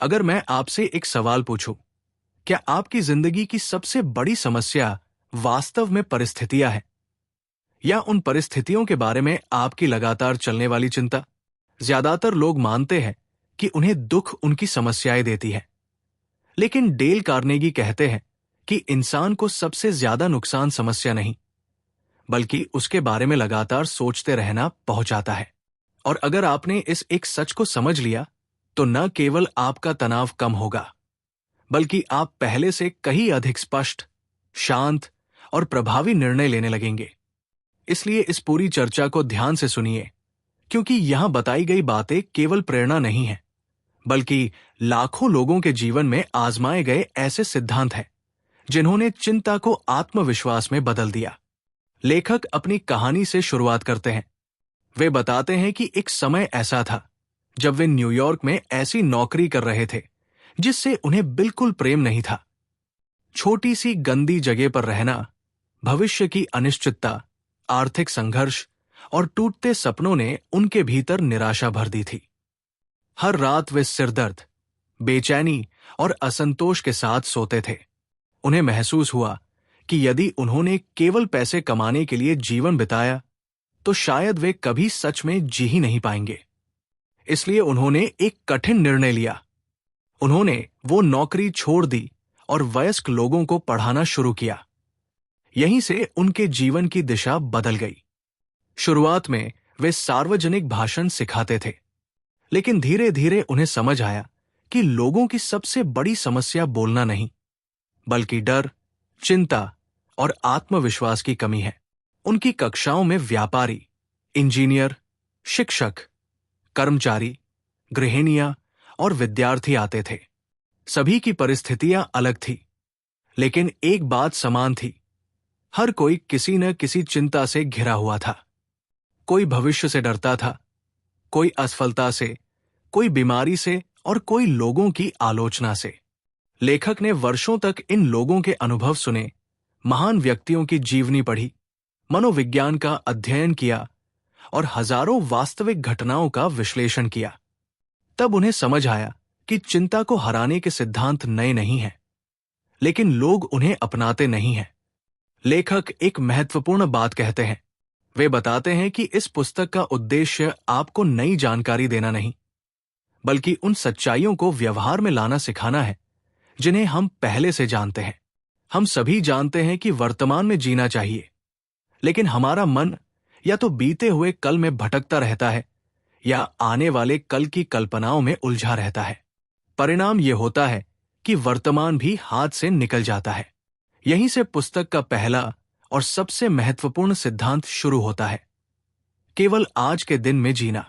अगर मैं आपसे एक सवाल पूछूं, क्या आपकी जिंदगी की सबसे बड़ी समस्या वास्तव में परिस्थितियां हैं, या उन परिस्थितियों के बारे में आपकी लगातार चलने वाली चिंता? ज्यादातर लोग मानते हैं कि उन्हें दुख उनकी समस्याएं देती है, लेकिन डेल कार्नेगी कहते हैं कि इंसान को सबसे ज्यादा नुकसान समस्या नहीं, बल्कि उसके बारे में लगातार सोचते रहना पहुंचाता है। और अगर आपने इस एक सच को समझ लिया, तो न केवल आपका तनाव कम होगा, बल्कि आप पहले से कहीं अधिक स्पष्ट, शांत और प्रभावी निर्णय लेने लगेंगे। इसलिए इस पूरी चर्चा को ध्यान से सुनिए, क्योंकि यहां बताई गई बातें केवल प्रेरणा नहीं है, बल्कि लाखों लोगों के जीवन में आजमाए गए ऐसे सिद्धांत हैं जिन्होंने चिंता को आत्मविश्वास में बदल दिया। लेखक अपनी कहानी से शुरुआत करते हैं। वे बताते हैं कि एक समय ऐसा था जब वे न्यूयॉर्क में ऐसी नौकरी कर रहे थे जिससे उन्हें बिल्कुल प्रेम नहीं था। छोटी सी गंदी जगह पर रहना, भविष्य की अनिश्चितता, आर्थिक संघर्ष और टूटते सपनों ने उनके भीतर निराशा भर दी थी। हर रात वे सिरदर्द, बेचैनी और असंतोष के साथ सोते थे। उन्हें महसूस हुआ कि यदि उन्होंने केवल पैसे कमाने के लिए जीवन बिताया, तो शायद वे कभी सच में जी ही नहीं पाएंगे। इसलिए उन्होंने एक कठिन निर्णय लिया। उन्होंने वो नौकरी छोड़ दी और वयस्क लोगों को पढ़ाना शुरू किया। यहीं से उनके जीवन की दिशा बदल गई। शुरुआत में वे सार्वजनिक भाषण सिखाते थे, लेकिन धीरे धीरे उन्हें समझ आया कि लोगों की सबसे बड़ी समस्या बोलना नहीं, बल्कि डर, चिंता और आत्मविश्वास की कमी है। उनकी कक्षाओं में व्यापारी, इंजीनियर, शिक्षक, कर्मचारी, गृहिणियां और विद्यार्थी आते थे। सभी की परिस्थितियां अलग थी, लेकिन एक बात समान थी। हर कोई किसी न किसी चिंता से घिरा हुआ था। कोई भविष्य से डरता था, कोई असफलता से, कोई बीमारी से और कोई लोगों की आलोचना से। लेखक ने वर्षों तक इन लोगों के अनुभव सुने, महान व्यक्तियों की जीवनी पढ़ी, मनोविज्ञान का अध्ययन किया और हजारों वास्तविक घटनाओं का विश्लेषण किया। तब उन्हें समझ आया कि चिंता को हराने के सिद्धांत नए नहीं हैं, लेकिन लोग उन्हें अपनाते नहीं हैं। लेखक एक महत्वपूर्ण बात कहते हैं। वे बताते हैं कि इस पुस्तक का उद्देश्य आपको नई जानकारी देना नहीं, बल्कि उन सच्चाइयों को व्यवहार में लाना सिखाना है जिन्हें हम पहले से जानते हैं। हम सभी जानते हैं कि वर्तमान में जीना चाहिए, लेकिन हमारा मन या तो बीते हुए कल में भटकता रहता है या आने वाले कल की कल्पनाओं में उलझा रहता है। परिणाम यह होता है कि वर्तमान भी हाथ से निकल जाता है। यहीं से पुस्तक का पहला और सबसे महत्वपूर्ण सिद्धांत शुरू होता है, केवल आज के दिन में जीना।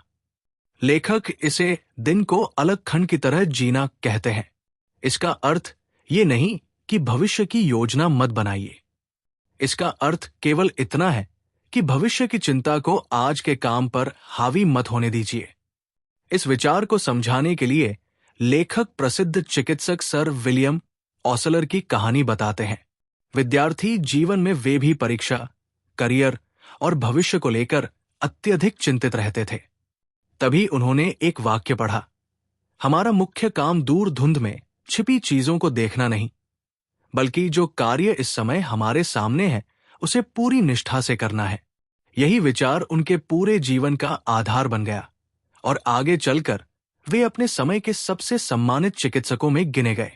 लेखक इसे दिन को अलग खंड की तरह जीना कहते हैं। इसका अर्थ ये नहीं कि भविष्य की योजना मत बनाइए। इसका अर्थ केवल इतना है कि भविष्य की चिंता को आज के काम पर हावी मत होने दीजिए। इस विचार को समझाने के लिए लेखक प्रसिद्ध चिकित्सक सर विलियम ऑसलर की कहानी बताते हैं। विद्यार्थी जीवन में वे भी परीक्षा, करियर और भविष्य को लेकर अत्यधिक चिंतित रहते थे। तभी उन्होंने एक वाक्य पढ़ा, हमारा मुख्य काम दूर धुंध में छिपी चीजों को देखना नहीं, बल्कि जो कार्य इस समय हमारे सामने है उसे पूरी निष्ठा से करना है। यही विचार उनके पूरे जीवन का आधार बन गया और आगे चलकर वे अपने समय के सबसे सम्मानित चिकित्सकों में गिने गए।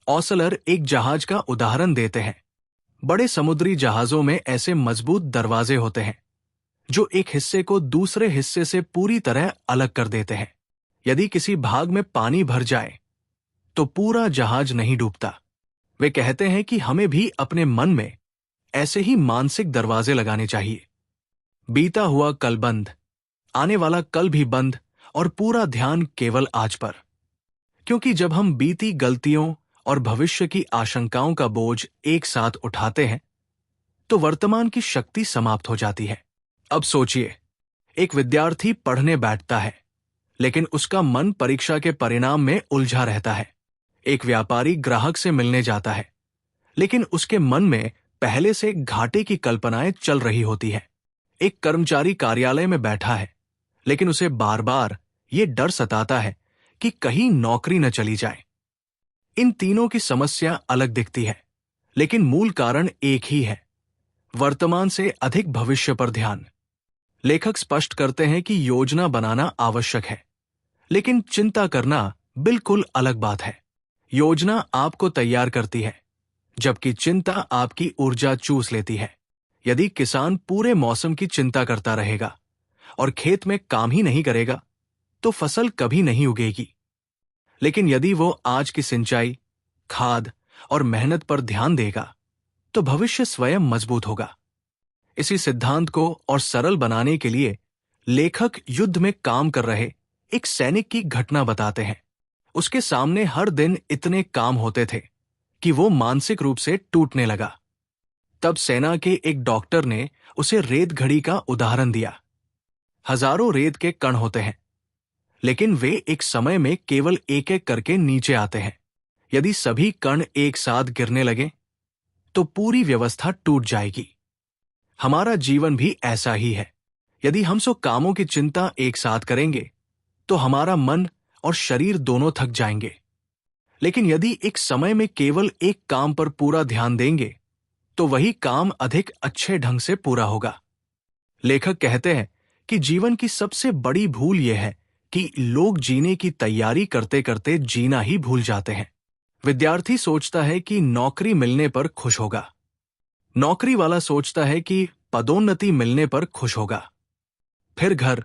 ऑसलर एक जहाज का उदाहरण देते हैं। बड़े समुद्री जहाजों में ऐसे मजबूत दरवाजे होते हैं जो एक हिस्से को दूसरे हिस्से से पूरी तरह अलग कर देते हैं। यदि किसी भाग में पानी भर जाए तो पूरा जहाज नहीं डूबता। वे कहते हैं कि हमें भी अपने मन में ऐसे ही मानसिक दरवाजे लगाने चाहिए। बीता हुआ कल बंद, आने वाला कल भी बंद और पूरा ध्यान केवल आज पर। क्योंकि जब हम बीती गलतियों और भविष्य की आशंकाओं का बोझ एक साथ उठाते हैं, तो वर्तमान की शक्ति समाप्त हो जाती है। अब सोचिए, एक विद्यार्थी पढ़ने बैठता है, लेकिन उसका मन परीक्षा के परिणाम में उलझा रहता है। एक व्यापारी ग्राहक से मिलने जाता है, लेकिन उसके मन में पहले से घाटे की कल्पनाएं चल रही होती है। एक कर्मचारी कार्यालय में बैठा है, लेकिन उसे बार बार ये डर सताता है कि कहीं नौकरी न चली जाए। इन तीनों की समस्या अलग दिखती है, लेकिन मूल कारण एक ही है, वर्तमान से अधिक भविष्य पर ध्यान। लेखक स्पष्ट करते हैं कि योजना बनाना आवश्यक है, लेकिन चिंता करना बिल्कुल अलग बात है। योजना आपको तैयार करती है, जबकि चिंता आपकी ऊर्जा चूस लेती है। यदि किसान पूरे मौसम की चिंता करता रहेगा और खेत में काम ही नहीं करेगा, तो फसल कभी नहीं उगेगी। लेकिन यदि वो आज की सिंचाई, खाद और मेहनत पर ध्यान देगा, तो भविष्य स्वयं मजबूत होगा। इसी सिद्धांत को और सरल बनाने के लिए लेखक युद्ध में काम कर रहे एक सैनिक की घटना बताते हैं। उसके सामने हर दिन इतने काम होते थे कि वो मानसिक रूप से टूटने लगा। तब सेना के एक डॉक्टर ने उसे रेत घड़ी का उदाहरण दिया। हजारों रेत के कण होते हैं, लेकिन वे एक समय में केवल एक एक करके नीचे आते हैं। यदि सभी कण एक साथ गिरने लगे, तो पूरी व्यवस्था टूट जाएगी। हमारा जीवन भी ऐसा ही है। यदि हम सौ कामों की चिंता एक साथ करेंगे, तो हमारा मन और शरीर दोनों थक जाएंगे। लेकिन यदि एक समय में केवल एक काम पर पूरा ध्यान देंगे, तो वही काम अधिक अच्छे ढंग से पूरा होगा। लेखक कहते हैं कि जीवन की सबसे बड़ी भूल यह है कि लोग जीने की तैयारी करते करते जीना ही भूल जाते हैं। विद्यार्थी सोचता है कि नौकरी मिलने पर खुश होगा। नौकरी वाला सोचता है कि पदोन्नति मिलने पर खुश होगा। फिर घर,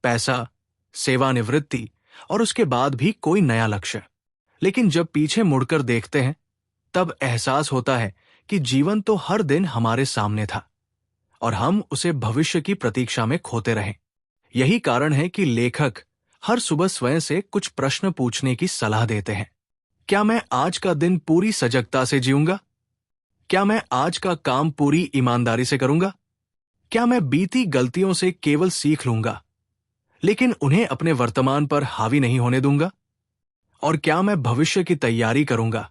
पैसा, सेवानिवृत्ति और उसके बाद भी कोई नया लक्ष्य। लेकिन जब पीछे मुड़कर देखते हैं, तब एहसास होता है कि जीवन तो हर दिन हमारे सामने था और हम उसे भविष्य की प्रतीक्षा में खोते रहे। यही कारण है कि लेखक हर सुबह स्वयं से कुछ प्रश्न पूछने की सलाह देते हैं। क्या मैं आज का दिन पूरी सजगता से जीऊंगा? क्या मैं आज का काम पूरी ईमानदारी से करूंगा? क्या मैं बीती गलतियों से केवल सीख लूंगा, लेकिन उन्हें अपने वर्तमान पर हावी नहीं होने दूंगा? और क्या मैं भविष्य की तैयारी करूंगा,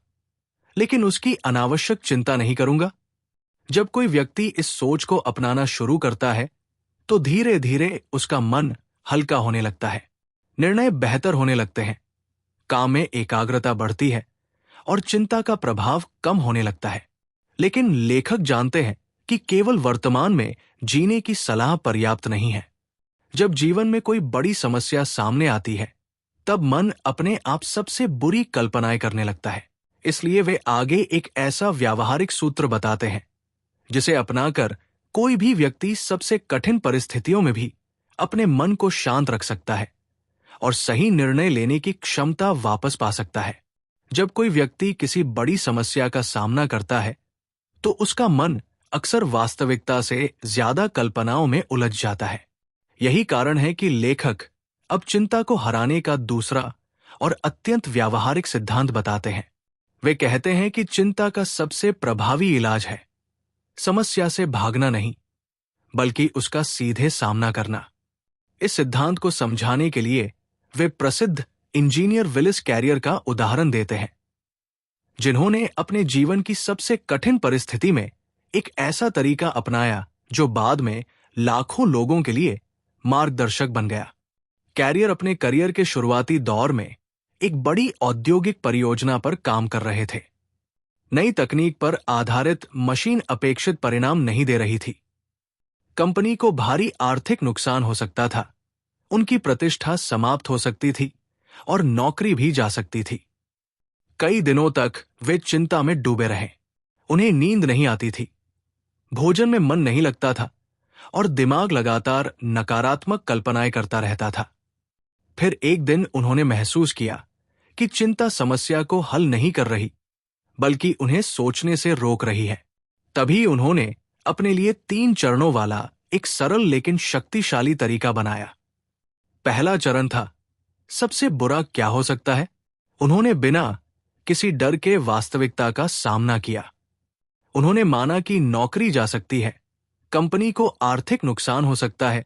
लेकिन उसकी अनावश्यक चिंता नहीं करूंगा? जब कोई व्यक्ति इस सोच को अपनाना शुरू करता है, तो धीरे धीरे उसका मन हल्का होने लगता है, निर्णय बेहतर होने लगते हैं, काम में एकाग्रता बढ़ती है और चिंता का प्रभाव कम होने लगता है। लेकिन लेखक जानते हैं कि केवल वर्तमान में जीने की सलाह पर्याप्त नहीं है। जब जीवन में कोई बड़ी समस्या सामने आती है, तब मन अपने आप सबसे बुरी कल्पनाएं करने लगता है। इसलिए वे आगे एक ऐसा व्यावहारिक सूत्र बताते हैं, जिसे अपनाकर कोई भी व्यक्ति सबसे कठिन परिस्थितियों में भी अपने मन को शांत रख सकता है और सही निर्णय लेने की क्षमता वापस पा सकता है। जब कोई व्यक्ति किसी बड़ी समस्या का सामना करता है, तो उसका मन अक्सर वास्तविकता से ज्यादा कल्पनाओं में उलझ जाता है। यही कारण है कि लेखक अब चिंता को हराने का दूसरा और अत्यंत व्यावहारिक सिद्धांत बताते हैं। वे कहते हैं कि चिंता का सबसे प्रभावी इलाज है समस्या से भागना नहीं, बल्कि उसका सीधे सामना करना। इस सिद्धांत को समझाने के लिए वे प्रसिद्ध इंजीनियर विलिस कैरियर का उदाहरण देते हैं, जिन्होंने अपने जीवन की सबसे कठिन परिस्थिति में एक ऐसा तरीका अपनाया जो बाद में लाखों लोगों के लिए मार्गदर्शक बन गया। कैरियर अपने करियर के शुरुआती दौर में एक बड़ी औद्योगिक परियोजना पर काम कर रहे थे। नई तकनीक पर आधारित मशीन अपेक्षित परिणाम नहीं दे रही थी। कंपनी को भारी आर्थिक नुकसान हो सकता था, उनकी प्रतिष्ठा समाप्त हो सकती थी और नौकरी भी जा सकती थी। कई दिनों तक वे चिंता में डूबे रहे। उन्हें नींद नहीं आती थी, भोजन में मन नहीं लगता था और दिमाग लगातार नकारात्मक कल्पनाएं करता रहता था। फिर एक दिन उन्होंने महसूस किया कि चिंता समस्या को हल नहीं कर रही, बल्कि उन्हें सोचने से रोक रही है। तभी उन्होंने अपने लिए 3 चरणों वाला एक सरल लेकिन शक्तिशाली तरीका बनाया। पहला चरण था, सबसे बुरा क्या हो सकता है? उन्होंने बिना किसी डर के वास्तविकता का सामना किया। उन्होंने माना कि नौकरी जा सकती है, कंपनी को आर्थिक नुकसान हो सकता है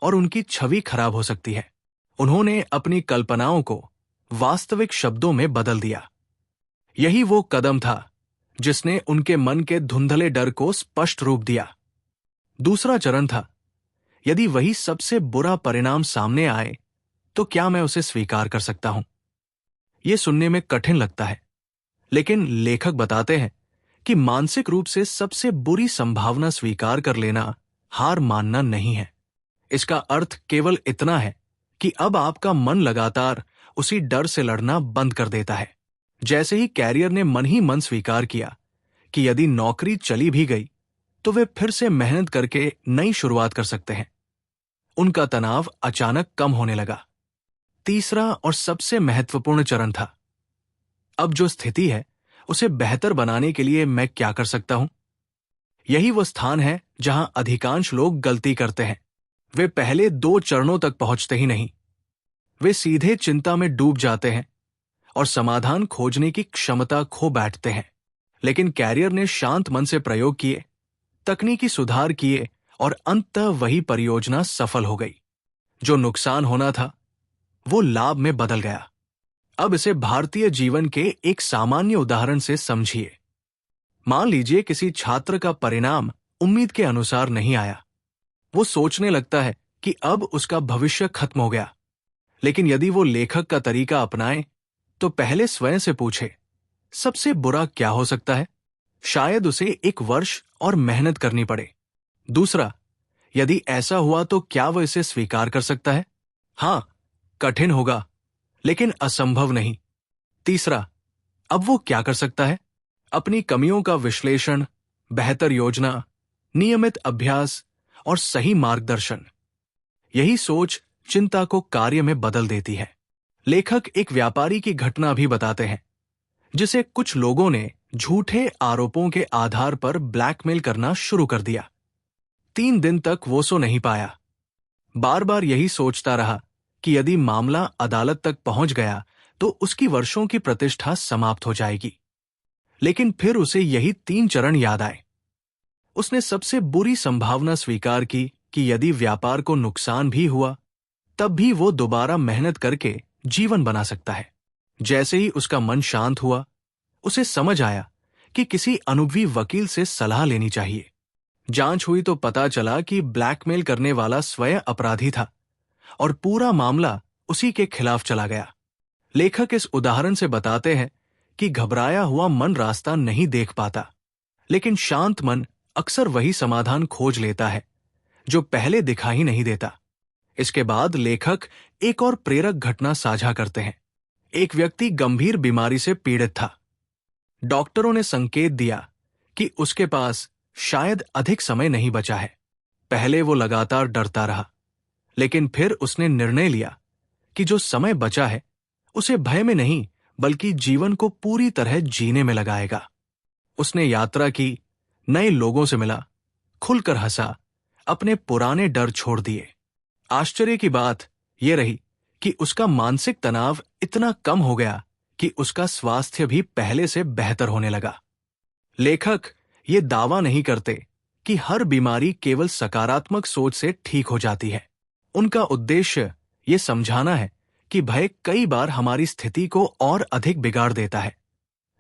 और उनकी छवि खराब हो सकती है। उन्होंने अपनी कल्पनाओं को वास्तविक शब्दों में बदल दिया। यही वो कदम था जिसने उनके मन के धुंधले डर को स्पष्ट रूप दिया। दूसरा चरण था, यदि वही सबसे बुरा परिणाम सामने आए, तो क्या मैं उसे स्वीकार कर सकता हूं? ये सुनने में कठिन लगता है, लेकिन लेखक बताते हैं कि मानसिक रूप से सबसे बुरी संभावना स्वीकार कर लेना हार मानना नहीं है। इसका अर्थ केवल इतना है कि अब आपका मन लगातार उसी डर से लड़ना बंद कर देता है। जैसे ही कैरियर ने मन ही मन स्वीकार किया कि यदि नौकरी चली भी गई तो वे फिर से मेहनत करके नई शुरुआत कर सकते हैं, उनका तनाव अचानक कम होने लगा। तीसरा और सबसे महत्वपूर्ण चरण था, अब जो स्थिति है उसे बेहतर बनाने के लिए मैं क्या कर सकता हूं। यही वो स्थान है जहां अधिकांश लोग गलती करते हैं। वे पहले 2 चरणों तक पहुंचते ही नहीं। वे सीधे चिंता में डूब जाते हैं और समाधान खोजने की क्षमता खो बैठते हैं। लेकिन कैरियर ने शांत मन से प्रयोग किए, तकनीकी सुधार किए और अंततः वही परियोजना सफल हो गई। जो नुकसान होना था वो लाभ में बदल गया। अब इसे भारतीय जीवन के एक सामान्य उदाहरण से समझिए। मान लीजिए किसी छात्र का परिणाम उम्मीद के अनुसार नहीं आया। वो सोचने लगता है कि अब उसका भविष्य खत्म हो गया। लेकिन यदि वो लेखक का तरीका अपनाए तो पहले स्वयं से पूछे, सबसे बुरा क्या हो सकता है? शायद उसे 1 वर्ष और मेहनत करनी पड़े। दूसरा, यदि ऐसा हुआ तो क्या वह इसे स्वीकार कर सकता है? हाँ, कठिन होगा, लेकिन असंभव नहीं। तीसरा, अब वो क्या कर सकता है? अपनी कमियों का विश्लेषण, बेहतर योजना, नियमित अभ्यास और सही मार्गदर्शन। यही सोच चिंता को कार्य में बदल देती है। लेखक एक व्यापारी की घटना भी बताते हैं, जिसे कुछ लोगों ने झूठे आरोपों के आधार पर ब्लैकमेल करना शुरू कर दिया। 3 दिन तक वो सो नहीं पाया। बार बार यही सोचता रहा कि यदि मामला अदालत तक पहुंच गया तो उसकी वर्षों की प्रतिष्ठा समाप्त हो जाएगी। लेकिन फिर उसे यही 3 चरण याद आए। उसने सबसे बुरी संभावना स्वीकार की कि यदि व्यापार को नुकसान भी हुआ तब भी वो दोबारा मेहनत करके जीवन बना सकता है। जैसे ही उसका मन शांत हुआ, उसे समझ आया कि किसी अनुभवी वकील से सलाह लेनी चाहिए। जांच हुई तो पता चला कि ब्लैकमेल करने वाला स्वयं अपराधी था और पूरा मामला उसी के खिलाफ चला गया। लेखक इस उदाहरण से बताते हैं कि घबराया हुआ मन रास्ता नहीं देख पाता, लेकिन शांत मन अक्सर वही समाधान खोज लेता है जो पहले दिखाई नहीं देता। इसके बाद लेखक एक और प्रेरक घटना साझा करते हैं। एक व्यक्ति गंभीर बीमारी से पीड़ित था। डॉक्टरों ने संकेत दिया कि उसके पास शायद अधिक समय नहीं बचा है। पहले वो लगातार डरता रहा, लेकिन फिर उसने निर्णय लिया कि जो समय बचा है उसे भय में नहीं बल्कि जीवन को पूरी तरह जीने में लगाएगा। उसने यात्रा की, नए लोगों से मिला, खुलकर हंसा, अपने पुराने डर छोड़ दिए। आश्चर्य की बात यह रही कि उसका मानसिक तनाव इतना कम हो गया कि उसका स्वास्थ्य भी पहले से बेहतर होने लगा। लेखक ये दावा नहीं करते कि हर बीमारी केवल सकारात्मक सोच से ठीक हो जाती है। उनका उद्देश्य ये समझाना है कि भय कई बार हमारी स्थिति को और अधिक बिगाड़ देता है,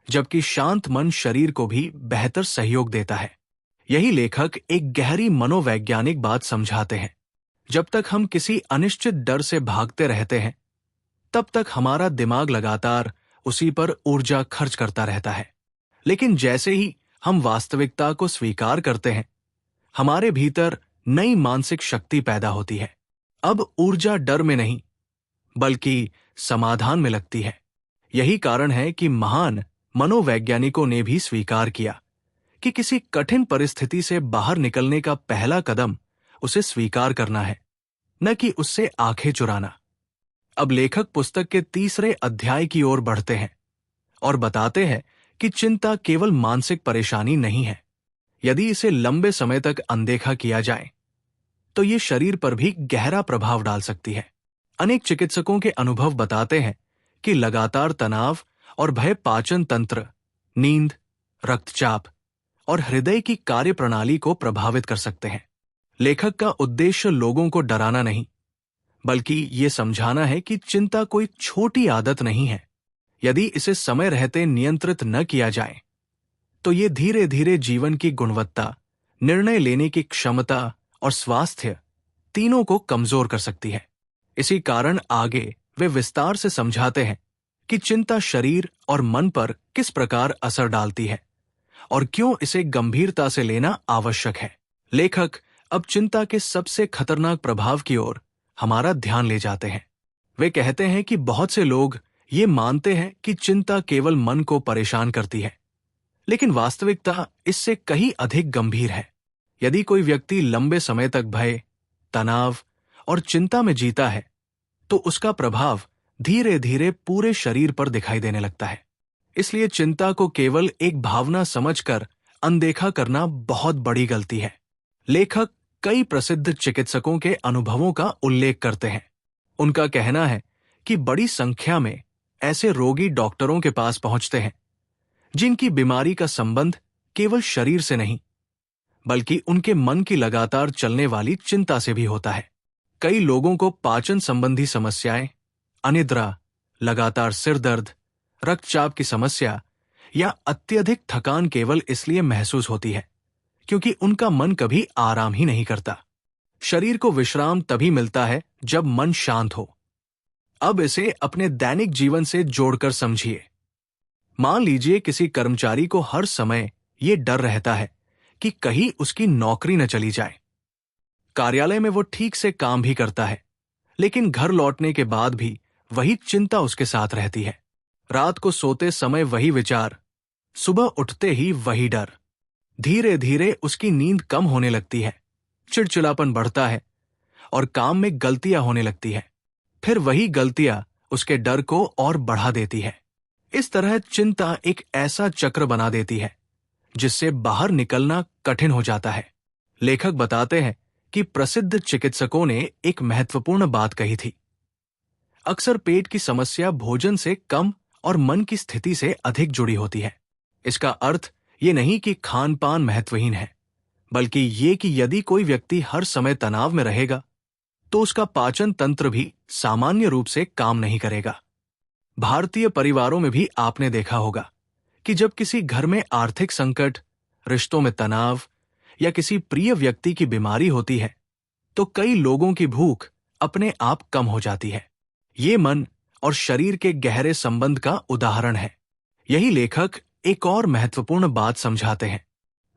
जबकि शांत मन शरीर को भी बेहतर सहयोग देता है। यही लेखक एक गहरी मनोवैज्ञानिक बात समझाते हैं। जब तक हम किसी अनिश्चित डर से भागते रहते हैं, तब तक हमारा दिमाग लगातार उसी पर ऊर्जा खर्च करता रहता है। लेकिन जैसे ही हम वास्तविकता को स्वीकार करते हैं, हमारे भीतर नई मानसिक शक्ति पैदा होती है। अब ऊर्जा डर में नहीं बल्कि समाधान में लगती है। यही कारण है कि महान मनोवैज्ञानिकों ने भी स्वीकार किया कि किसी कठिन परिस्थिति से बाहर निकलने का पहला कदम उसे स्वीकार करना है, न कि उससे आंखें चुराना। अब लेखक पुस्तक के 3रे अध्याय की ओर बढ़ते हैं और बताते हैं कि चिंता केवल मानसिक परेशानी नहीं है। यदि इसे लंबे समय तक अनदेखा किया जाए तो ये शरीर पर भी गहरा प्रभाव डाल सकती है। अनेक चिकित्सकों के अनुभव बताते हैं कि लगातार तनाव और भय पाचन तंत्र, नींद, रक्तचाप और हृदय की कार्यप्रणाली को प्रभावित कर सकते हैं। लेखक का उद्देश्य लोगों को डराना नहीं, बल्कि ये समझाना है कि चिंता कोई छोटी आदत नहीं है। यदि इसे समय रहते नियंत्रित न किया जाए तो ये धीरे धीरे जीवन की गुणवत्ता, निर्णय लेने की क्षमता और स्वास्थ्य तीनों को कमजोर कर सकती है। इसी कारण आगे वे विस्तार से समझाते हैं कि चिंता शरीर और मन पर किस प्रकार असर डालती है और क्यों इसे गंभीरता से लेना आवश्यक है। लेखक अब चिंता के सबसे खतरनाक प्रभाव की ओर हमारा ध्यान ले जाते हैं। वे कहते हैं कि बहुत से लोग ये मानते हैं कि चिंता केवल मन को परेशान करती है, लेकिन वास्तविकता इससे कहीं अधिक गंभीर है। यदि कोई व्यक्ति लंबे समय तक भय, तनाव और चिंता में जीता है, तो उसका प्रभाव धीरे धीरे पूरे शरीर पर दिखाई देने लगता है। इसलिए चिंता को केवल एक भावना समझकर अनदेखा करना बहुत बड़ी गलती है। लेखक कई प्रसिद्ध चिकित्सकों के अनुभवों का उल्लेख करते हैं। उनका कहना है कि बड़ी संख्या में ऐसे रोगी डॉक्टरों के पास पहुंचते हैं जिनकी बीमारी का संबंध केवल शरीर से नहीं, बल्कि उनके मन की लगातार चलने वाली चिंता से भी होता है। कई लोगों को पाचन संबंधी समस्याएं, अनिद्रा, लगातार सिर दर्द, रक्तचाप की समस्या या अत्यधिक थकान केवल इसलिए महसूस होती है क्योंकि उनका मन कभी आराम ही नहीं करता। शरीर को विश्राम तभी मिलता है जब मन शांत हो। अब इसे अपने दैनिक जीवन से जोड़कर समझिए। मान लीजिए किसी कर्मचारी को हर समय ये डर रहता है कि कहीं उसकी नौकरी न चली जाए। कार्यालय में वो ठीक से काम भी करता है, लेकिन घर लौटने के बाद भी वही चिंता उसके साथ रहती है। रात को सोते समय वही विचार, सुबह उठते ही वही डर। धीरे धीरे उसकी नींद कम होने लगती है, चिड़चिड़ापन बढ़ता है और काम में गलतियां होने लगती है। फिर वही गलतियां उसके डर को और बढ़ा देती है। इस तरह चिंता एक ऐसा चक्र बना देती है जिससे बाहर निकलना कठिन हो जाता है। लेखक बताते हैं कि प्रसिद्ध चिकित्सकों ने एक महत्वपूर्ण बात कही थी। अक्सर पेट की समस्या भोजन से कम और मन की स्थिति से अधिक जुड़ी होती है। इसका अर्थ ये नहीं कि खान पान महत्वहीन है, बल्कि ये कि यदि कोई व्यक्ति हर समय तनाव में रहेगा तो उसका पाचन तंत्र भी सामान्य रूप से काम नहीं करेगा। भारतीय परिवारों में भी आपने देखा होगा कि जब किसी घर में आर्थिक संकट, रिश्तों में तनाव या किसी प्रिय व्यक्ति की बीमारी होती है, तो कई लोगों की भूख अपने आप कम हो जाती है। ये मन और शरीर के गहरे संबंध का उदाहरण है। यही लेखक एक और महत्वपूर्ण बात समझाते हैं।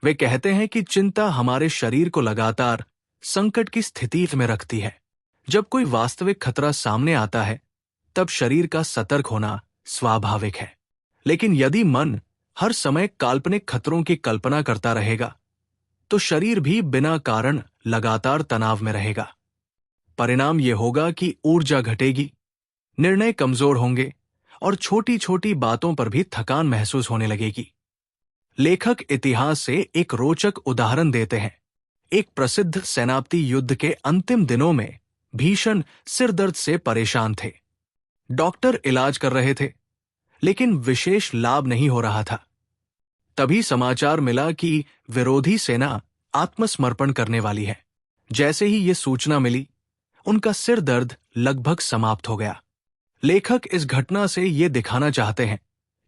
वे कहते हैं कि चिंता हमारे शरीर को लगातार संकट की स्थिति में रखती है। जब कोई वास्तविक खतरा सामने आता है, तब शरीर का सतर्क होना स्वाभाविक है। लेकिन यदि मन हर समय काल्पनिक खतरों की कल्पना करता रहेगा, तो शरीर भी बिना कारण लगातार तनाव में रहेगा। परिणाम यह होगा कि ऊर्जा घटेगी, निर्णय कमजोर होंगे और छोटी छोटी बातों पर भी थकान महसूस होने लगेगी। लेखक इतिहास से एक रोचक उदाहरण देते हैं। एक प्रसिद्ध सेनापति युद्ध के अंतिम दिनों में भीषण सिरदर्द से परेशान थे। डॉक्टर इलाज कर रहे थे, लेकिन विशेष लाभ नहीं हो रहा था। तभी समाचार मिला कि विरोधी सेना आत्मसमर्पण करने वाली है। जैसे ही ये सूचना मिली, उनका सिर दर्द लगभग समाप्त हो गया। लेखक इस घटना से ये दिखाना चाहते हैं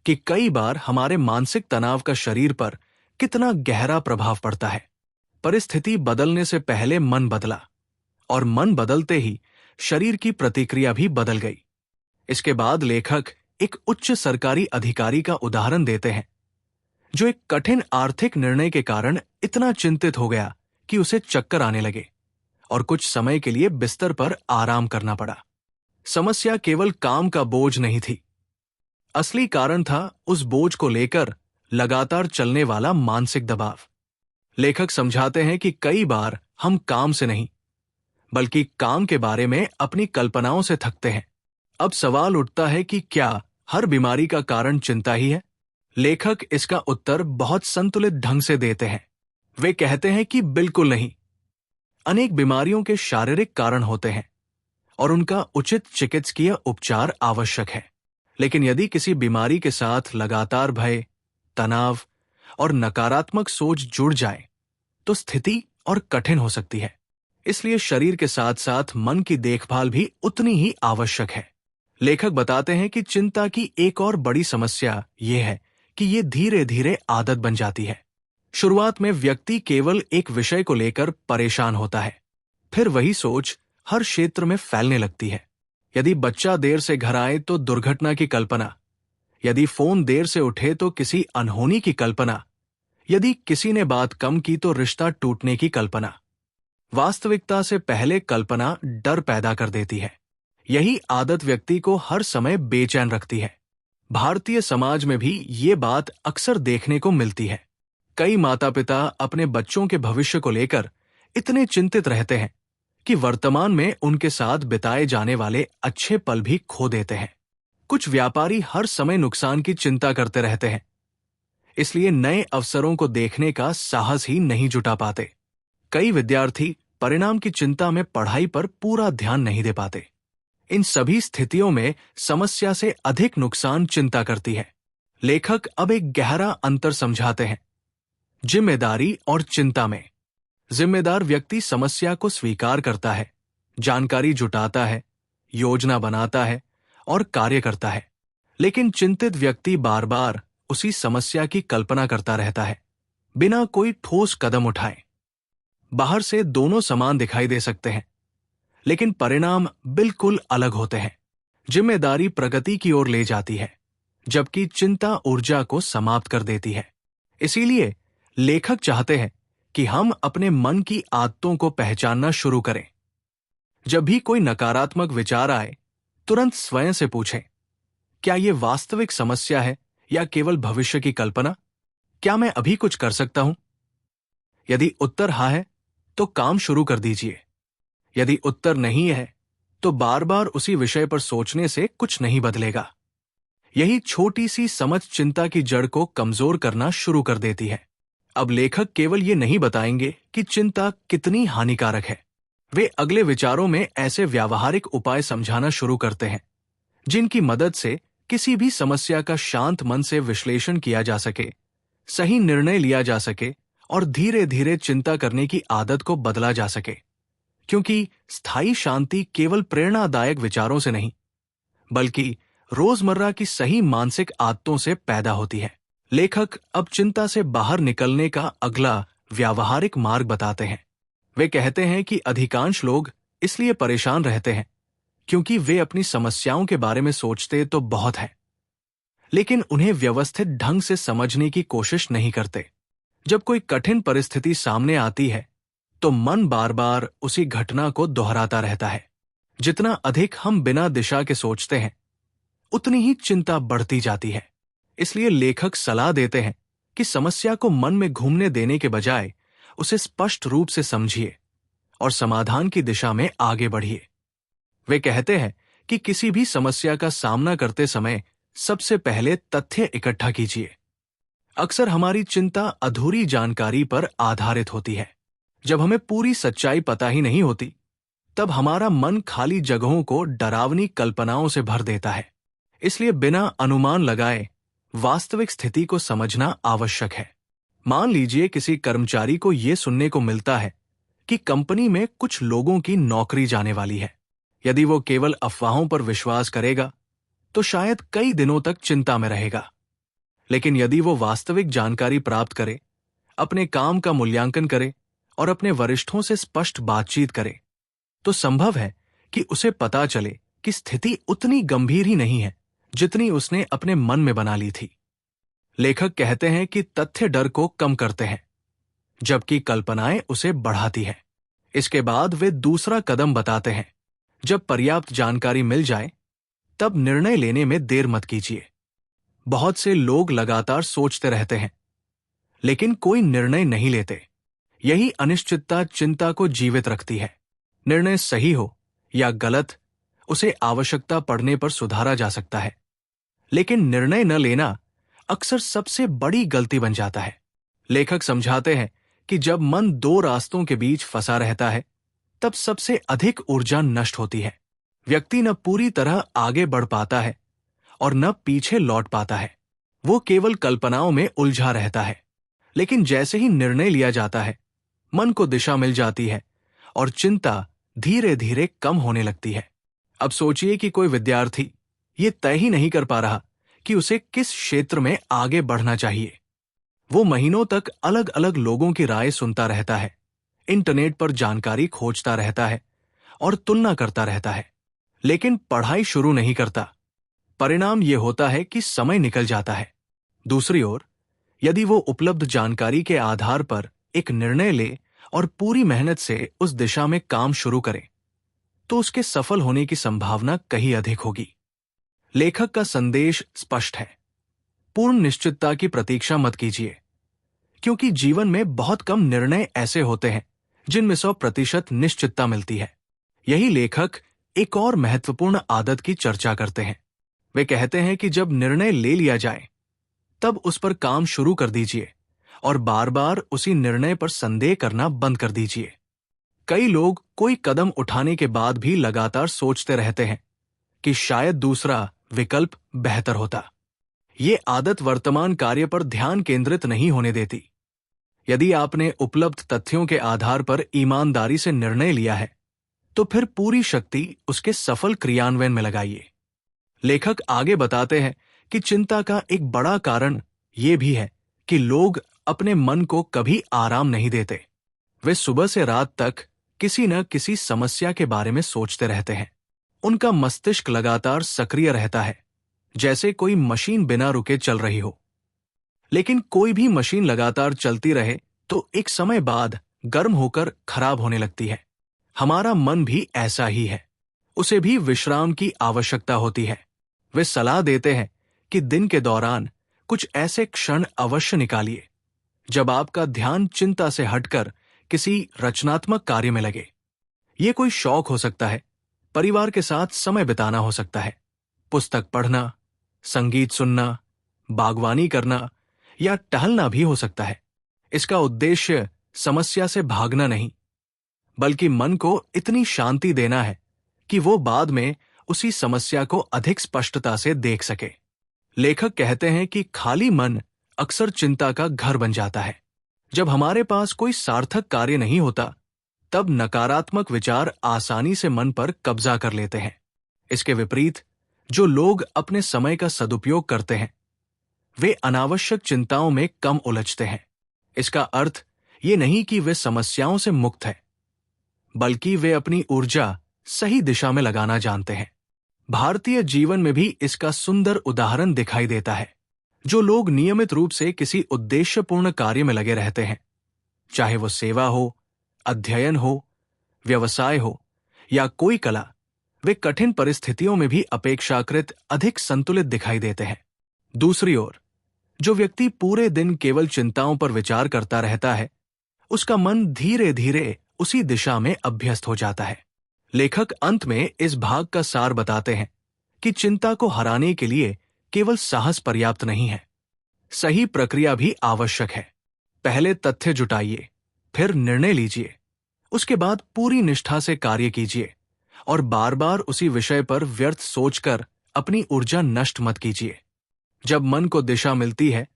कि कई बार हमारे मानसिक तनाव का शरीर पर कितना गहरा प्रभाव पड़ता है। परिस्थिति बदलने से पहले मन बदला और मन बदलते ही शरीर की प्रतिक्रिया भी बदल गई। इसके बाद लेखक एक उच्च सरकारी अधिकारी का उदाहरण देते हैं जो एक कठिन आर्थिक निर्णय के कारण इतना चिंतित हो गया कि उसे चक्कर आने लगे और कुछ समय के लिए बिस्तर पर आराम करना पड़ा। समस्या केवल काम का बोझ नहीं थी, असली कारण था उस बोझ को लेकर लगातार चलने वाला मानसिक दबाव। लेखक समझाते हैं कि कई बार हम काम से नहीं, बल्कि काम के बारे में अपनी कल्पनाओं से थकते हैं। अब सवाल उठता है कि क्या हर बीमारी का कारण चिंता ही है? लेखक इसका उत्तर बहुत संतुलित ढंग से देते हैं। वे कहते हैं कि बिल्कुल नहीं। अनेक बीमारियों के शारीरिक कारण होते हैं और उनका उचित चिकित्सकीय उपचार आवश्यक है। लेकिन यदि किसी बीमारी के साथ लगातार भय, तनाव और नकारात्मक सोच जुड़ जाए, तो स्थिति और कठिन हो सकती है। इसलिए शरीर के साथ साथ मन की देखभाल भी उतनी ही आवश्यक है। लेखक बताते हैं कि चिंता की एक और बड़ी समस्या यह है कि ये धीरे धीरे आदत बन जाती है। शुरुआत में व्यक्ति केवल एक विषय को लेकर परेशान होता है, फिर वही सोच हर क्षेत्र में फैलने लगती है। यदि बच्चा देर से घर आए तो दुर्घटना की कल्पना, यदि फोन देर से उठे तो किसी अनहोनी की कल्पना, यदि किसी ने बात कम की तो रिश्ता टूटने की कल्पना। वास्तविकता से पहले कल्पना डर पैदा कर देती है। यही आदत व्यक्ति को हर समय बेचैन रखती है। भारतीय समाज में भी ये बात अक्सर देखने को मिलती है। कई माता पिता अपने बच्चों के भविष्य को लेकर इतने चिंतित रहते हैं कि वर्तमान में उनके साथ बिताए जाने वाले अच्छे पल भी खो देते हैं। कुछ व्यापारी हर समय नुकसान की चिंता करते रहते हैं, इसलिए नए अवसरों को देखने का साहस ही नहीं जुटा पाते। कई विद्यार्थी परिणाम की चिंता में पढ़ाई पर पूरा ध्यान नहीं दे पाते। इन सभी स्थितियों में समस्या से अधिक नुकसान चिंता करती है। लेखक अब एक गहरा अंतर समझाते हैं जिम्मेदारी और चिंता में। जिम्मेदार व्यक्ति समस्या को स्वीकार करता है, जानकारी जुटाता है, योजना बनाता है और कार्य करता है। लेकिन चिंतित व्यक्ति बार बार उसी समस्या की कल्पना करता रहता है, बिना कोई ठोस कदम उठाए। बाहर से दोनों समान दिखाई दे सकते हैं, लेकिन परिणाम बिल्कुल अलग होते हैं। जिम्मेदारी प्रगति की ओर ले जाती है, जबकि चिंता ऊर्जा को समाप्त कर देती है। इसीलिए लेखक चाहते हैं कि हम अपने मन की आदतों को पहचानना शुरू करें। जब भी कोई नकारात्मक विचार आए, तुरंत स्वयं से पूछें, क्या यह वास्तविक समस्या है या केवल भविष्य की कल्पना? क्या मैं अभी कुछ कर सकता हूं? यदि उत्तर हाँ है, तो काम शुरू कर दीजिए। यदि उत्तर नहीं है, तो बार बार उसी विषय पर सोचने से कुछ नहीं बदलेगा। यही छोटी सी समझ चिंता की जड़ को कमजोर करना शुरू कर देती है। अब लेखक केवल ये नहीं बताएंगे कि चिंता कितनी हानिकारक है। वे अगले विचारों में ऐसे व्यावहारिक उपाय समझाना शुरू करते हैं जिनकी मदद से किसी भी समस्या का शांत मन से विश्लेषण किया जा सके, सही निर्णय लिया जा सके और धीरे धीरे चिंता करने की आदत को बदला जा सके। क्योंकि स्थायी शांति केवल प्रेरणादायक विचारों से नहीं, बल्कि रोजमर्रा की सही मानसिक आदतों से पैदा होती है। लेखक अब चिंता से बाहर निकलने का अगला व्यावहारिक मार्ग बताते हैं। वे कहते हैं कि अधिकांश लोग इसलिए परेशान रहते हैं क्योंकि वे अपनी समस्याओं के बारे में सोचते तो बहुत है, लेकिन उन्हें व्यवस्थित ढंग से समझने की कोशिश नहीं करते। जब कोई कठिन परिस्थिति सामने आती है, तो मन बार बार उसी घटना को दोहराता रहता है। जितना अधिक हम बिना दिशा के सोचते हैं, उतनी ही चिंता बढ़ती जाती है। इसलिए लेखक सलाह देते हैं कि समस्या को मन में घूमने देने के बजाय उसे स्पष्ट रूप से समझिए और समाधान की दिशा में आगे बढ़िए। वे कहते हैं कि किसी भी समस्या का सामना करते समय सबसे पहले तथ्य इकट्ठा कीजिए। अक्सर हमारी चिंता अधूरी जानकारी पर आधारित होती है। जब हमें पूरी सच्चाई पता ही नहीं होती, तब हमारा मन खाली जगहों को डरावनी कल्पनाओं से भर देता है। इसलिए बिना अनुमान लगाए वास्तविक स्थिति को समझना आवश्यक है। मान लीजिए किसी कर्मचारी को यह सुनने को मिलता है कि कंपनी में कुछ लोगों की नौकरी जाने वाली है। यदि वो केवल अफवाहों पर विश्वास करेगा, तो शायद कई दिनों तक चिंता में रहेगा। लेकिन यदि वो वास्तविक जानकारी प्राप्त करे, अपने काम का मूल्यांकन करे और अपने वरिष्ठों से स्पष्ट बातचीत करे, तो संभव है कि उसे पता चले कि स्थिति उतनी गंभीर ही नहीं है जितनी उसने अपने मन में बना ली थी। लेखक कहते हैं कि तथ्य डर को कम करते हैं, जबकि कल्पनाएं उसे बढ़ाती है। इसके बाद वे दूसरा कदम बताते हैं। जब पर्याप्त जानकारी मिल जाए, तब निर्णय लेने में देर मत कीजिए। बहुत से लोग लगातार सोचते रहते हैं, लेकिन कोई निर्णय नहीं लेते। यही अनिश्चितता चिंता को जीवित रखती है। निर्णय सही हो या गलत, उसे आवश्यकता पड़ने पर सुधारा जा सकता है, लेकिन निर्णय न लेना अक्सर सबसे बड़ी गलती बन जाता है। लेखक समझाते हैं कि जब मन दो रास्तों के बीच फंसा रहता है, तब सबसे अधिक ऊर्जा नष्ट होती है। व्यक्ति न पूरी तरह आगे बढ़ पाता है और न पीछे लौट पाता है। वो केवल कल्पनाओं में उलझा रहता है। लेकिन जैसे ही निर्णय लिया जाता है, मन को दिशा मिल जाती है और चिंता धीरे धीरे कम होने लगती है। अब सोचिए कि कोई विद्यार्थी ये तय ही नहीं कर पा रहा कि उसे किस क्षेत्र में आगे बढ़ना चाहिए। वो महीनों तक अलग अलग लोगों की राय सुनता रहता है, इंटरनेट पर जानकारी खोजता रहता है और तुलना करता रहता है। लेकिन पढ़ाई शुरू नहीं करता। परिणाम ये होता है कि समय निकल जाता है। दूसरी ओर, यदि वो उपलब्ध जानकारी के आधार पर एक निर्णय ले और पूरी मेहनत से उस दिशा में काम शुरू करे, तो उसके सफल होने की संभावना कहीं अधिक होगी। लेखक का संदेश स्पष्ट है। पूर्ण निश्चितता की प्रतीक्षा मत कीजिए, क्योंकि जीवन में बहुत कम निर्णय ऐसे होते हैं जिनमें 100% निश्चितता मिलती है। यही लेखक एक और महत्वपूर्ण आदत की चर्चा करते हैं। वे कहते हैं कि जब निर्णय ले लिया जाए, तब उस पर काम शुरू कर दीजिए और बार बार उसी निर्णय पर संदेह करना बंद कर दीजिए। कई लोग कोई कदम उठाने के बाद भी लगातार सोचते रहते हैं कि शायद दूसरा विकल्प बेहतर होता। ये आदत वर्तमान कार्य पर ध्यान केंद्रित नहीं होने देती। यदि आपने उपलब्ध तथ्यों के आधार पर ईमानदारी से निर्णय लिया है, तो फिर पूरी शक्ति उसके सफल क्रियान्वयन में लगाइए। लेखक आगे बताते हैं कि चिंता का एक बड़ा कारण यह भी है कि लोग अपने मन को कभी आराम नहीं देते। वे सुबह से रात तक किसी न किसी समस्या के बारे में सोचते रहते हैं। उनका मस्तिष्क लगातार सक्रिय रहता है, जैसे कोई मशीन बिना रुके चल रही हो। लेकिन कोई भी मशीन लगातार चलती रहे तो एक समय बाद गर्म होकर खराब होने लगती है। हमारा मन भी ऐसा ही है। उसे भी विश्राम की आवश्यकता होती है। वे सलाह देते हैं कि दिन के दौरान कुछ ऐसे क्षण अवश्य निकालिए जब आपका ध्यान चिंता से हटकर किसी रचनात्मक कार्य में लगे। ये कोई शौक हो सकता है, परिवार के साथ समय बिताना हो सकता है, पुस्तक पढ़ना, संगीत सुनना, बागवानी करना या टहलना भी हो सकता है। इसका उद्देश्य समस्या से भागना नहीं, बल्कि मन को इतनी शांति देना है कि वो बाद में उसी समस्या को अधिक स्पष्टता से देख सके। लेखक कहते हैं कि खाली मन अक्सर चिंता का घर बन जाता है। जब हमारे पास कोई सार्थक कार्य नहीं होता, तब नकारात्मक विचार आसानी से मन पर कब्जा कर लेते हैं। इसके विपरीत, जो लोग अपने समय का सदुपयोग करते हैं, वे अनावश्यक चिंताओं में कम उलझते हैं। इसका अर्थ ये नहीं कि वे समस्याओं से मुक्त हैं, बल्कि वे अपनी ऊर्जा सही दिशा में लगाना जानते हैं। भारतीय जीवन में भी इसका सुंदर उदाहरण दिखाई देता है। जो लोग नियमित रूप से किसी उद्देश्यपूर्ण कार्य में लगे रहते हैं, चाहे वो सेवा हो, अध्ययन हो, व्यवसाय हो या कोई कला, वे कठिन परिस्थितियों में भी अपेक्षाकृत अधिक संतुलित दिखाई देते हैं। दूसरी ओर, जो व्यक्ति पूरे दिन केवल चिंताओं पर विचार करता रहता है, उसका मन धीरे धीरे उसी दिशा में अभ्यस्त हो जाता है। लेखक अंत में इस भाग का सार बताते हैं कि चिंता को हराने के लिए केवल साहस पर्याप्त नहीं है, सही प्रक्रिया भी आवश्यक है। पहले तथ्य जुटाइए, फिर निर्णय लीजिए, उसके बाद पूरी निष्ठा से कार्य कीजिए और बार बार उसी विषय पर व्यर्थ सोचकर अपनी ऊर्जा नष्ट मत कीजिए। जब मन को दिशा मिलती है,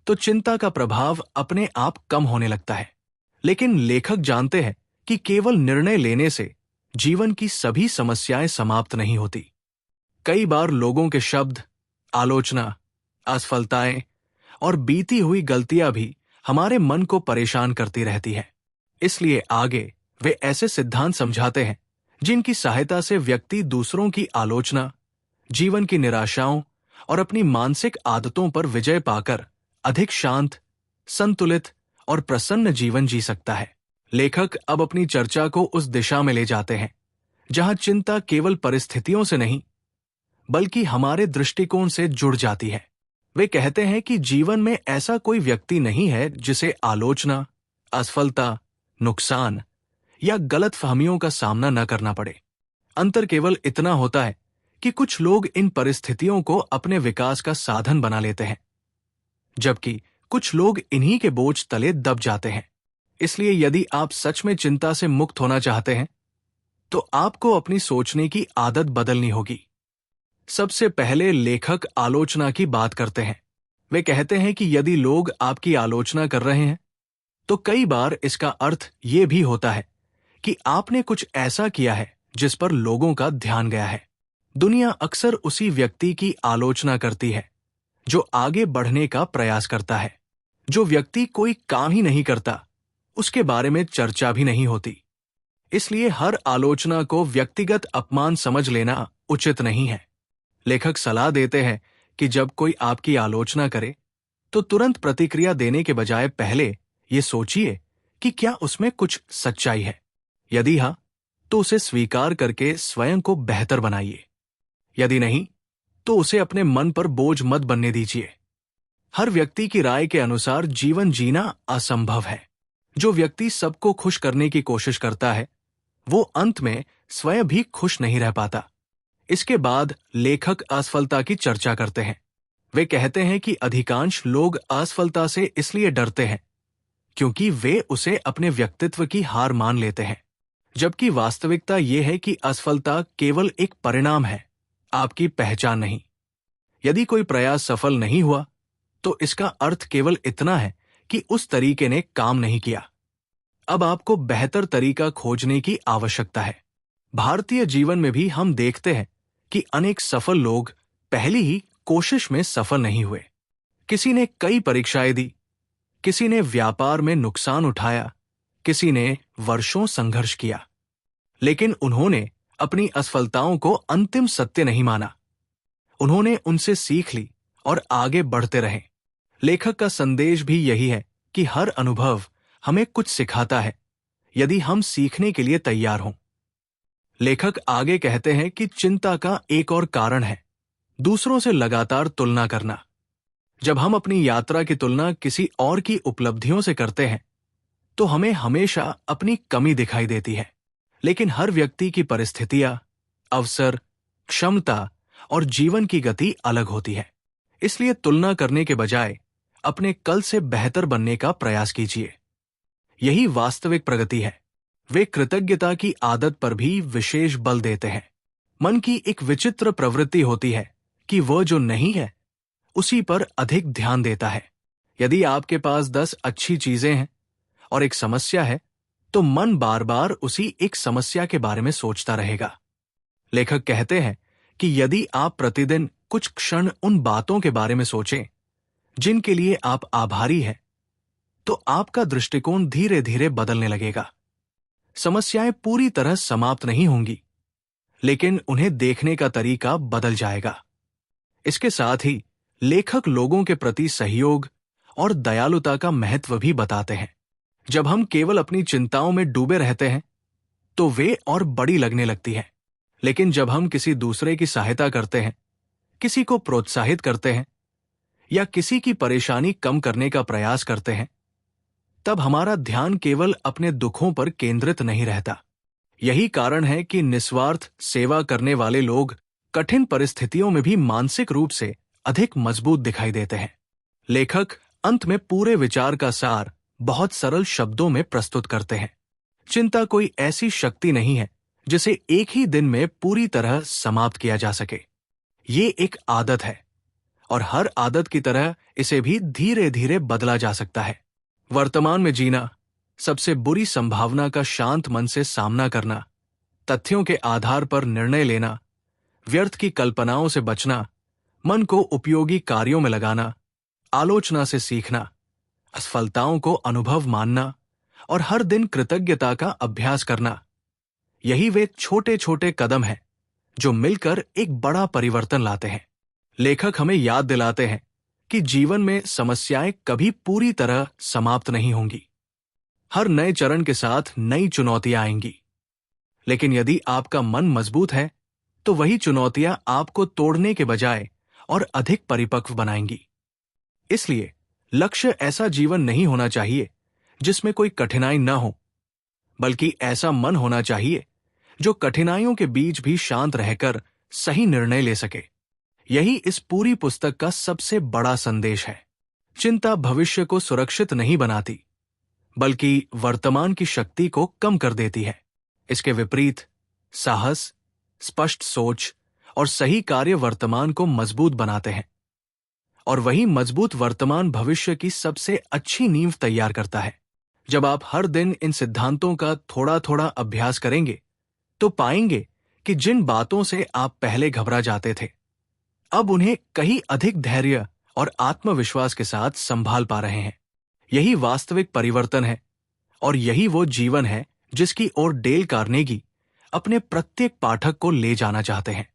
तो चिंता का प्रभाव अपने आप कम होने लगता है। लेकिन लेखक जानते हैं कि केवल निर्णय लेने से जीवन की सभी समस्याएं समाप्त नहीं होती। कई बार लोगों के शब्द, आलोचना, असफलताएं और बीती हुई गलतियां भी हमारे मन को परेशान करती रहती हैं। इसलिए आगे वे ऐसे सिद्धांत समझाते हैं जिनकी सहायता से व्यक्ति दूसरों की आलोचना, जीवन की निराशाओं और अपनी मानसिक आदतों पर विजय पाकर अधिक शांत, संतुलित और प्रसन्न जीवन जी सकता है। लेखक अब अपनी चर्चा को उस दिशा में ले जाते हैं जहां चिंता केवल परिस्थितियों से नहीं, बल्कि हमारे दृष्टिकोण से जुड़ जाती है। वे कहते हैं कि जीवन में ऐसा कोई व्यक्ति नहीं है जिसे आलोचना, असफलता, नुकसान या गलतफहमियों का सामना न करना पड़े। अंतर केवल इतना होता है कि कुछ लोग इन परिस्थितियों को अपने विकास का साधन बना लेते हैं, जबकि कुछ लोग इन्हीं के बोझ तले दब जाते हैं। इसलिए यदि आप सच में चिंता से मुक्त होना चाहते हैं, तो आपको अपनी सोचने की आदत बदलनी होगी। सबसे पहले लेखक आलोचना की बात करते हैं। वे कहते हैं कि यदि लोग आपकी आलोचना कर रहे हैं, तो कई बार इसका अर्थ ये भी होता है कि आपने कुछ ऐसा किया है जिस पर लोगों का ध्यान गया है। दुनिया अक्सर उसी व्यक्ति की आलोचना करती है जो आगे बढ़ने का प्रयास करता है। जो व्यक्ति कोई काम ही नहीं करता, उसके बारे में चर्चा भी नहीं होती। इसलिए हर आलोचना को व्यक्तिगत अपमान समझ लेना उचित नहीं है। लेखक सलाह देते हैं कि जब कोई आपकी आलोचना करे तो तुरंत प्रतिक्रिया देने के बजाय पहले ये सोचिए कि क्या उसमें कुछ सच्चाई है। यदि हाँ, तो उसे स्वीकार करके स्वयं को बेहतर बनाइए। यदि नहीं, तो उसे अपने मन पर बोझ मत बनने दीजिए। हर व्यक्ति की राय के अनुसार जीवन जीना असंभव है। जो व्यक्ति सबको खुश करने की कोशिश करता है, वो अंत में स्वयं भी खुश नहीं रह पाता। इसके बाद लेखक असफलता की चर्चा करते हैं। वे कहते हैं कि अधिकांश लोग असफलता से इसलिए डरते हैं क्योंकि वे उसे अपने व्यक्तित्व की हार मान लेते हैं, जबकि वास्तविकता ये है कि असफलता केवल एक परिणाम है, आपकी पहचान नहीं। यदि कोई प्रयास सफल नहीं हुआ तो इसका अर्थ केवल इतना है कि उस तरीके ने काम नहीं किया। अब आपको बेहतर तरीका खोजने की आवश्यकता है। भारतीय जीवन में भी हम देखते हैं कि अनेक सफल लोग पहली ही कोशिश में सफल नहीं हुए। किसी ने कई परीक्षाएं दी, किसी ने व्यापार में नुकसान उठाया, किसी ने वर्षों संघर्ष किया, लेकिन उन्होंने अपनी असफलताओं को अंतिम सत्य नहीं माना। उन्होंने उनसे सीख ली और आगे बढ़ते रहे। लेखक का संदेश भी यही है कि हर अनुभव हमें कुछ सिखाता है, यदि हम सीखने के लिए तैयार हों। लेखक आगे कहते हैं कि चिंता का एक और कारण है दूसरों से लगातार तुलना करना। जब हम अपनी यात्रा की तुलना किसी और की उपलब्धियों से करते हैं तो हमें हमेशा अपनी कमी दिखाई देती है। लेकिन हर व्यक्ति की परिस्थितियां, अवसर, क्षमता और जीवन की गति अलग होती है। इसलिए तुलना करने के बजाय अपने कल से बेहतर बनने का प्रयास कीजिए। यही वास्तविक प्रगति है। वे कृतज्ञता की आदत पर भी विशेष बल देते हैं। मन की एक विचित्र प्रवृत्ति होती है कि वह जो नहीं है उसी पर अधिक ध्यान देता है। यदि आपके पास 10 अच्छी चीजें हैं और एक समस्या है, तो मन बार बार उसी एक समस्या के बारे में सोचता रहेगा। लेखक कहते हैं कि यदि आप प्रतिदिन कुछ क्षण उन बातों के बारे में सोचें जिनके लिए आप आभारी हैं, तो आपका दृष्टिकोण धीरे धीरे बदलने लगेगा। समस्याएं पूरी तरह समाप्त नहीं होंगी, लेकिन उन्हें देखने का तरीका बदल जाएगा। इसके साथ ही लेखक लोगों के प्रति सहयोग और दयालुता का महत्व भी बताते हैं। जब हम केवल अपनी चिंताओं में डूबे रहते हैं तो वे और बड़ी लगने लगती हैं, लेकिन जब हम किसी दूसरे की सहायता करते हैं, किसी को प्रोत्साहित करते हैं या किसी की परेशानी कम करने का प्रयास करते हैं, तब हमारा ध्यान केवल अपने दुखों पर केंद्रित नहीं रहता। यही कारण है कि निस्वार्थ सेवा करने वाले लोग कठिन परिस्थितियों में भी मानसिक रूप से अधिक मजबूत दिखाई देते हैं। लेखक अंत में पूरे विचार का सार बहुत सरल शब्दों में प्रस्तुत करते हैं। चिंता कोई ऐसी शक्ति नहीं है जिसे एक ही दिन में पूरी तरह समाप्त किया जा सके। ये एक आदत है और हर आदत की तरह इसे भी धीरे धीरे बदला जा सकता है। वर्तमान में जीना, सबसे बुरी संभावना का शांत मन से सामना करना, तथ्यों के आधार पर निर्णय लेना, व्यर्थ की कल्पनाओं से बचना, मन को उपयोगी कार्यों में लगाना, आलोचना से सीखना, असफलताओं को अनुभव मानना और हर दिन कृतज्ञता का अभ्यास करना, यही वे छोटे छोटे कदम हैं जो मिलकर एक बड़ा परिवर्तन लाते हैं। लेखक हमें याद दिलाते हैं कि जीवन में समस्याएं कभी पूरी तरह समाप्त नहीं होंगी। हर नए चरण के साथ नई चुनौतियां आएंगी, लेकिन यदि आपका मन मजबूत है तो वही चुनौतियां आपको तोड़ने के बजाय और अधिक परिपक्व बनाएंगी। इसलिए लक्ष्य ऐसा जीवन नहीं होना चाहिए जिसमें कोई कठिनाई न हो, बल्कि ऐसा मन होना चाहिए जो कठिनाइयों के बीच भी शांत रहकर सही निर्णय ले सके। यही इस पूरी पुस्तक का सबसे बड़ा संदेश है। चिंता भविष्य को सुरक्षित नहीं बनाती, बल्कि वर्तमान की शक्ति को कम कर देती है। इसके विपरीत साहस, स्पष्ट सोच और सही कार्य वर्तमान को मजबूत बनाते हैं, और वही मजबूत वर्तमान भविष्य की सबसे अच्छी नींव तैयार करता है। जब आप हर दिन इन सिद्धांतों का थोड़ा थोड़ा अभ्यास करेंगे तो पाएंगे कि जिन बातों से आप पहले घबरा जाते थे, अब उन्हें कहीं अधिक धैर्य और आत्मविश्वास के साथ संभाल पा रहे हैं। यही वास्तविक परिवर्तन है और यही वो जीवन है जिसकी ओर डेल कार्नेगी अपने प्रत्येक पाठक को ले जाना चाहते हैं।